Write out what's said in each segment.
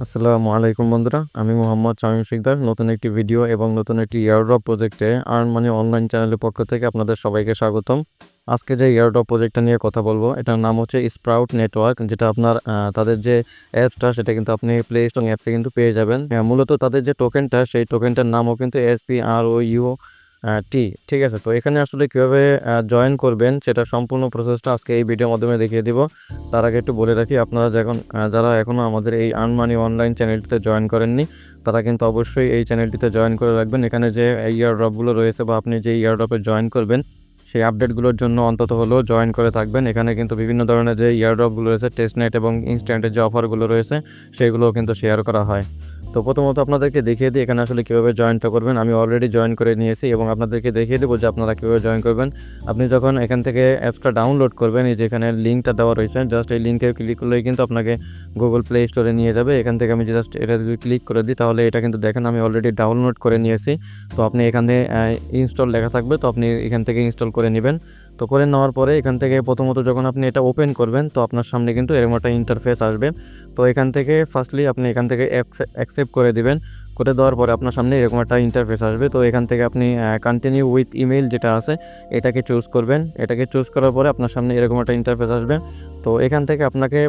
আসসালামু আলাইকুম বন্ধুরা, আমি মোহাম্মদ শামীম শিকদার। নতুন একটি ভিডিও এবং নতুন একটি এয়ারড্রপ প্রজেক্টে আর্ন মানি অনলাইন চ্যানেলের পক্ষ থেকে আপনাদের সবাইকে স্বাগতম। আজকে যে এয়ারড্রপ প্রজেক্টটা নিয়ে কথা বলবো, এটার নাম হচ্ছে স্প্রাউট নেটওয়ার্ক, যেটা আপনার তাদের যে অ্যাপসটা সেটা কিন্তু আপনি প্লে স্টোর অ্যাপসে কিন্তু পেয়ে যাবেন। মূলত তাদের যে টোকেনটা, সেই টোকেনটার নামও কিন্তু SPROU টি। ঠিক আছে, তো এখানে আসলে কীভাবে জয়েন করবেন সেটা সম্পূর্ণ প্রসেসটা আজকে এই ভিডিওর মাধ্যমে দেখিয়ে দিব। তার আগে একটু বলে রাখি, আপনারা যারা এখনও আমাদের এই আর্ন মানি অনলাইন চ্যানেলটিতে জয়েন করেননি, তারা কিন্তু অবশ্যই এই চ্যানেলটিতে জয়েন করে রাখবেন। এখানে যে ইয়ারড্রপগুলো রয়েছে বা আপনি যে ইয়ারড্রপে জয়েন করবেন, সেই আপডেটগুলোর জন্য অন্তত হলেও জয়েন করে থাকবেন। এখানে কিন্তু বিভিন্ন ধরনের যে ইয়ারড্রপগুলো রয়েছে, টেস্টনেট এবং ইনস্ট্যান্টের যে অফারগুলো রয়েছে, সেগুলোও কিন্তু শেয়ার করা হয়। তো প্রথমত আপনাদেরকে দেখিয়ে দিই এখানে আসলে কীভাবে জয়েনটা করবেন। আমি অলরেডি জয়েন করে নিয়েছি এবং আপনাদেরকে দেখিয়ে দেবো যে আপনারা কীভাবে জয়েন করবেন। আপনি যখন এখান থেকে অ্যাপসটা ডাউনলোড করবেন, এই যে এখানে লিঙ্কটা দেওয়া রয়েছে, জাস্ট এই লিঙ্কে ক্লিক করলেই কিন্তু আপনাকে গুগল প্লে স্টোরে নিয়ে যাবে। এখান থেকে আমি জাস্ট এটা যদি ক্লিক করে দিই, তাহলে এটা কিন্তু দেখেন আমি অলরেডি ডাউনলোড করে নিয়েছি। তো আপনি এখানে ইনস্টল লেখা থাকবে, তো আপনি এখান থেকে ইনস্টল করে নেবেন। তো করে নেওয়ার পরে এখান থেকে প্রথমত যখন আপনি এটা ওপেন করবেন, তো আপনার সামনে কিন্তু এরকম একটা ইন্টারফেস আসবে। তো এখান থেকে ফার্স্টলি আপনি এখান থেকে অ্যাকসেপ্ট করে দিবেন। করে দেওয়ার পরে আপনার সামনে এরকম একটা ইন্টারফেস আসবে। তো এখান থেকে আপনি কন্টিনিউ উইথ ইমেল যেটা আছে, এটাকে চুজ করবেন। এটাকে চুজ করার পরে আপনার সামনে এরকম একটা ইন্টারফেস আসবে। তো এখান থেকে আপনাকে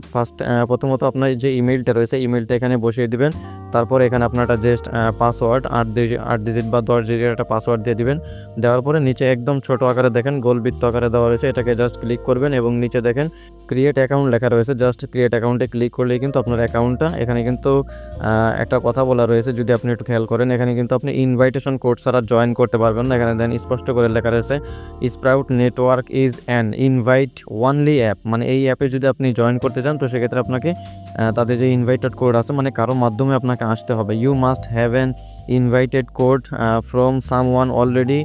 প্রথমত আপনার যে ইমেলটা রয়েছে, ইমেলটা এখানে বসিয়ে দিবেন। তারপরে এখানে আপনার একটা জাস্ট পাসওয়ার্ড 8 ডিজিট বা 10 ডিজিটের একটা পাসওয়ার্ড দিয়ে দিবেন। দেওয়ার পরে নিচে একদম ছোট আকারে দেখেন গোলবৃত্ত আকারে দেওয়া রয়েছে, এটাকে জাস্ট ক্লিক করবেন এবং নিচে দেখেন ক্রিয়েট অ্যাকাউন্ট লেখা রয়েছে। জাস্ট ক্রিয়েট অ্যাকাউন্টে ক্লিক করলেই কিন্তু আপনার অ্যাকাউন্টটা, এখানে কিন্তু একটা কথা বলা রয়েছে, যদি আপনি একটু খেয়াল করেন, এখানে কিন্তু আপনি ইনভাইটেশন কোড ছাড়া জয়েন করতে পারবেন না। এখানে দেন স্পষ্ট করে লেখা রয়েছে sprout network is an invite only app. মানে এই অ্যাপে যদি আপনি জয়েন করতে চান, তো সেক্ষেত্রে আপনাকে তাদের যে ইনভাইটেড কোড আছে, মানে কারো মাধ্যমে আপনাকে আসতে হবে। You must have an invited code from someone already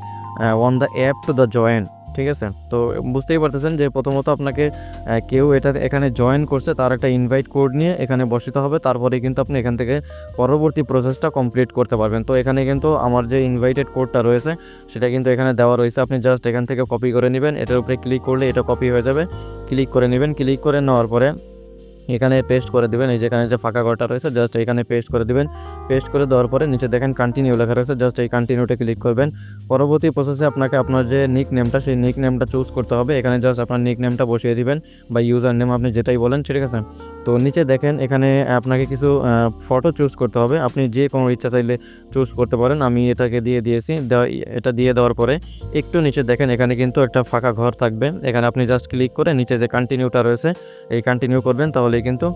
on the app to the join. ঠিক আছে, তো বুঝতেই পারতেছেন যে প্রথমত আপনাকে কেউ এখানে জয়েন করছে, তার একটা ইনভাইট কোড নিয়ে এখানে বসাতে হবে। তারপরে কিন্তু আপনি এখান থেকে পরবর্তী প্রসেসটা কমপ্লিট করতে পারবেন। তো এখানে কিন্তু আমার যে ইনভাইটেড কোডটা রয়েছে, সেটা কিন্তু এখানে দেওয়া রয়েছে। আপনি জাস্ট এখান থেকে কপি করে নেবেন, এটার উপরে ক্লিক করলে এটা কপি হয়ে যাবে। ক্লিক করে নেবেন, ক্লিক করে নেওয়ার পরে এখানে পেস্ট করে দিবেন। এই যেখানে যে ফাঁকা ঘরটা রয়েছে, জাস্ট এখানে পেস্ট করে দিবেন। পেস্ট করে দেওয়ার পরে নিচে দেখেন কন্টিনিউ লেখা রয়েছে, জাস্ট এই কন্টিনিউতে ক্লিক করবেন। পরবর্তী প্রসেসে আপনাকে আপনার যে নিক নেমটা, সেই নিক নেমটা চুজ করতে হবে। এখানে জাস্ট আপনার নিক নেমটা বসিয়ে দিবেন বা ইউজার নেম, আপনি যেটাই বলেন। ঠিক আছে, তো নিচে দেখেন এখানে আপনাকে কিছু ফটো চুজ করতে হবে। আপনি যে কোনো ইচ্ছা চাইলে চুজ করতে পারেন। আমি এটাকে দিয়ে দিয়েছি। এটা দিয়ে দেওয়ার পরে একটু নিচে দেখেন এখানে কিন্তু একটা ফাঁকা ঘর থাকবে। এখানে আপনি জাস্ট ক্লিক করে নিচে যে কন্টিনিউটা রয়েছে, এই কন্টিনিউ করবেন। তাহলে কিন্তু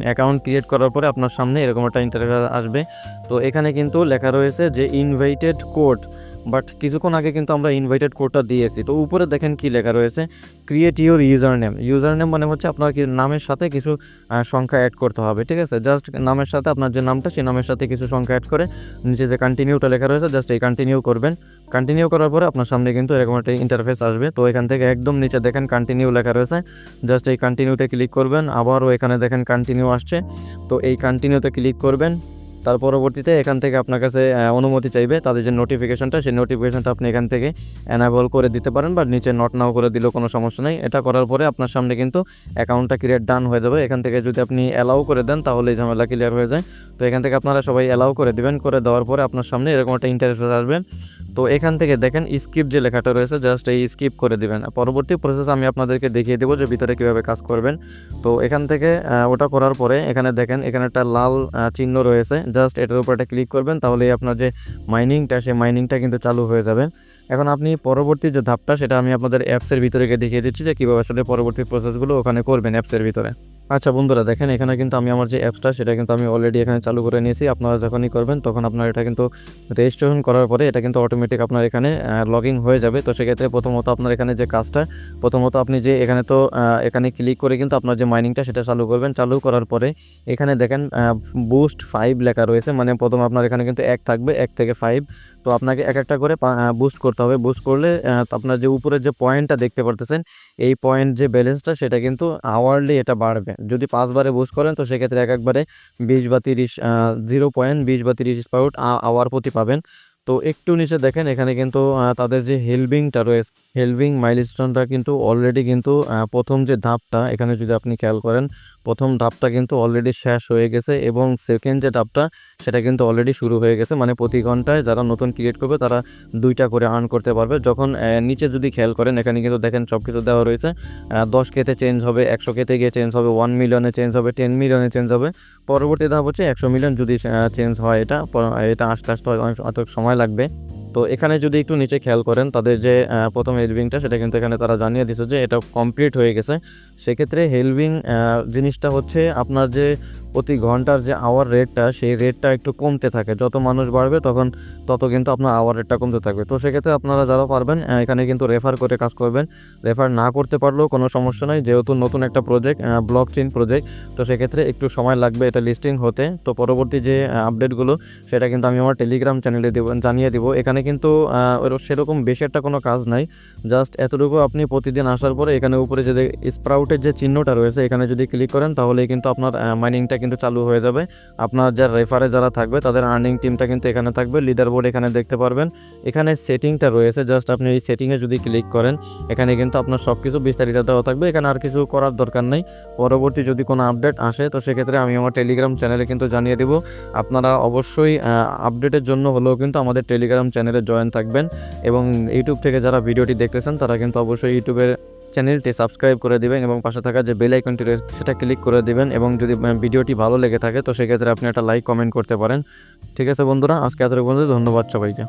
অ্যাকাউন্ট ক্রিয়েট করার পরে আপনার সামনে এরকম একটা ইন্টারফেস আসবে। তো এখানে কিন্তু লেখা রয়েছে যে ইনভাইটেড কোড, বাট কিছুক্ষণ আগে কিন্তু আমরা ইনভাইটেড কোডটা দিয়েছি। তো উপরে দেখেন কি লেখা রয়েছে, create your user name. User name মানে হচ্ছে আপনার নামের সাথে কিছু সংখ্যা অ্যাড করতে হবে। ঠিক আছে, জাস্ট নামের সাথে আপনার যে নামটা, সেই নামের সাথে কিছু সংখ্যা অ্যাড করে নিচে যে কন্টিনিউটা লেখা রয়েছে, জাস্ট এই কন্টিনিউ করবেন। কন্টিনিউ করার পরে আপনার সামনে কিন্তু এরকম একটা ইন্টারফেস আসবে। তো এখান থেকে একদম নিচে দেখেন কন্টিনিউ লেখা রয়েছে, জাস্ট এই কন্টিনিউতে ক্লিক করবেন। আবারও এখানে দেখেন কন্টিনিউ আসছে, তো এই কন্টিনিউতে ক্লিক করবেন। তার পরবর্তীতে এখান থেকে আপনার কাছে অনুমতি চাইবে, তাদের যে নোটিফিকেশনটা, সেই নোটিফিকেশনটা আপনি এখান থেকে অ্যানাবল করে দিতে পারেন বা নিচে নট নাও করে দিলেও কোনো সমস্যা নেই। এটা করার পরে আপনার সামনে কিন্তু অ্যাকাউন্টটা ক্রিয়েট ডান হয়ে যাবে। এখান থেকে যদি আপনি অ্যালাউ করে দেন, তাহলে এই ঝামেলা ক্লিয়ার হয়ে যায়। তো এখান থেকে আপনারা সবাই অ্যালাউ করে দিবেন। করে দেওয়ার পরে আপনার সামনে এরকম একটা ইন্টারফেস আসবে। তো এখান থেকে দেখেন স্কিপ যে লেখাটা রয়েছে, জাস্ট এই স্কিপ করে দিবেন। পরবর্তী প্রসেস আমি আপনাদেরকে দেখিয়ে দেবো যে ভিতরে কীভাবে কাজ করবেন। তো এখান থেকে ওটা করার পরে এখানে দেখেন এখানে একটা লাল চিহ্ন রয়েছে, জাস্ট এটার উপর একটা ক্লিক করবেন। তাহলে আপনার যে মাইনিংটা, সেই মাইনিংটা কিন্তু চালু হয়ে যাবে। এখন আপনি পরবর্তী যে ধাপটা, সেটা আমি আপনাদের অ্যাপসের ভিতরে দেখিয়ে দিচ্ছি যে কীভাবে আসলে পরবর্তী প্রসেসগুলো ওখানে করবেন অ্যাপসের ভিতরে। আচ্ছা বন্ধুরা, দেখেন এখানে কিন্তু আমি আমার যে অ্যাপসটা, সেটা কিন্তু আমি অলরেডি এখানে চালু করে নিয়েছি। আপনারা যখনই করবেন, তখন আপনার এটা কিন্তু রেজিস্ট্রেশন করার পরে এটা কিন্তু অটোমেটিক আপনার এখানে লগ ইন হয়ে যাবে। তো সেক্ষেত্রে প্রথমত আপনার এখানে যে কাজটা, প্রথমত আপনি যে এখানে ক্লিক করে কিন্তু আপনার যে মাইনিংটা, সেটা চালু করবেন। চালু করার পরে এখানে দেখেন বুস্ট 5 লেখা রয়েছে, মানে প্রথম আপনার এখানে কিন্তু 1 থাকবে, 1 থেকে 5। তো আপনাকে এক একটা করে বুস্ট করতে হবে। বুস্ট করলে আপনার যে উপরের যে পয়েন্টটা দেখতে পারতেছেন, এই পয়েন্ট যে ব্যালেন্সটা, সেটা কিন্তু আওয়ারলি এটা বাড়বে। যদি 5 বারে বুস্ট করেন, তো সেক্ষেত্রে একবারে 20 বা 30 0.20 বা 30 স্পাউট আওয়ার প্রতি পাবেন। তো একটু নিচে দেখেন এখানে কিন্তু তাদের যে হেলভিংটা রয়েছে, হেলভিং মাইলস্টোনটা কিন্তু অলরেডি কিন্তু প্রথম যে ধাপটা, এখানে যদি আপনি খেয়াল করেন, প্রথম ধাপটা কিন্তু অলরেডি শেষ হয়ে গেছে এবং সেকেন্ড যে ধাপটা সেটা কিন্তু অলরেডি শুরু হয়ে গেছে। মানে প্রতি ঘন্টায় যারা নতুন ক্রিয়েট করবে তারা 2টা করে আর্ন করতে পারবে। যখন নিচে যদি খেয়াল করেন এখানে কিন্তু দেখেন সব কিছু দেওয়া রয়েছে। 10K-তে চেঞ্জ হবে, 100K-তে গিয়ে চেঞ্জ হবে, 1 মিলিয়নে চেঞ্জ হবে, 10 মিলিয়নে চেঞ্জ হবে। পরবর্তী ধাপ হচ্ছে 100 মিলিয়ন যদি চেঞ্জ হয়। এটা আস্তে আস্তে অত সময় লাগবে। তো এখানে যদি একটু নিচে খেয়াল করেন তাদের যে প্রথম হেলভিংটা সেটা কিন্তু এখানে তারা জানিয়ে দিয়েছে যে এটা কমপ্লিট হয়ে গেছে। সেক্ষেত্রে হেলভিং জিনিসটা হচ্ছে আপনার যে প্রতি ঘন্টার যে আওয়ার রেটটা সেই রেটটা একটু কমতে থাকে। যত মানুষ বাড়বে তত কিন্তু আপনার আওয়ার রেটটা কমতে থাকবে। তো সেক্ষেত্রে আপনারা যারা পারবেন এখানে কিন্তু রেফার করে কাজ করবেন। রেফার না করতে পারলেও কোনো সমস্যা নাই, যেহেতু নতুন একটা প্রজেক্ট, ব্লকচেইন প্রজেক্ট, তো সেক্ষেত্রে একটু সময় লাগবে এটা লিস্টিং হতে। তো পরবর্তী যে আপডেটগুলো সেটা কিন্তু আমি আমার টেলিগ্রাম চ্যানেলে জানিয়ে দিব। এখানে কিন্তু সেরকম বেশি একটা কোনো কাজ নাই, জাস্ট এতটুকু আপনি প্রতিদিন আসার পরে এখানে উপরে যে স্প্রাউটের যে চিহ্নটা রয়েছে এখানে যদি ক্লিক করেন তাহলে কিন্তু আপনার মাইনিংটা কিন্তু চালু হয়ে যাবে। আপনার যারা রেফারে যারা থাকবে তাদের আর্নিং টিমটা কিন্তু এখানে থাকবে। লিডার বোর্ড এখানে দেখতে পারবেন। এখানে সেটিংটা রয়েছে, জাস্ট আপনি এই সেটিংয়ে যদি ক্লিক করেন এখানে কিন্তু আপনার সব কিছু বিস্তারিত দেওয়া থাকবে। এখানে আর কিছু করার দরকার নেই। পরবর্তী যদি কোনো আপডেট আসে তো সেক্ষেত্রে আমি আমার টেলিগ্রাম চ্যানেলে কিন্তু জানিয়ে দেব। আপনারা অবশ্যই আপডেটের জন্য হলেও কিন্তু আমাদের টেলিগ্রাম চ্যানেলে জয়েন থাকবেন এবং ইউটিউব থেকে যারা ভিডিওটি দেখতেছেন তারা কিন্তু অবশ্যই ইউটিউবের চ্যানেলটি সাবস্ক্রাইব করে দিবেন এবং পাশে থাকা যে বেল আইকনটি রয়েছে সেটা ক্লিক করে দিবেন। এবং যদি ভিডিওটি ভালো লেগে থাকে তো সেক্ষেত্রে আপনি একটা লাইক কমেন্ট করতে পারেন। ঠিক আছে বন্ধুরা, আজকে এতটুকু পর্যন্ত। ধন্যবাদ সবাইকে।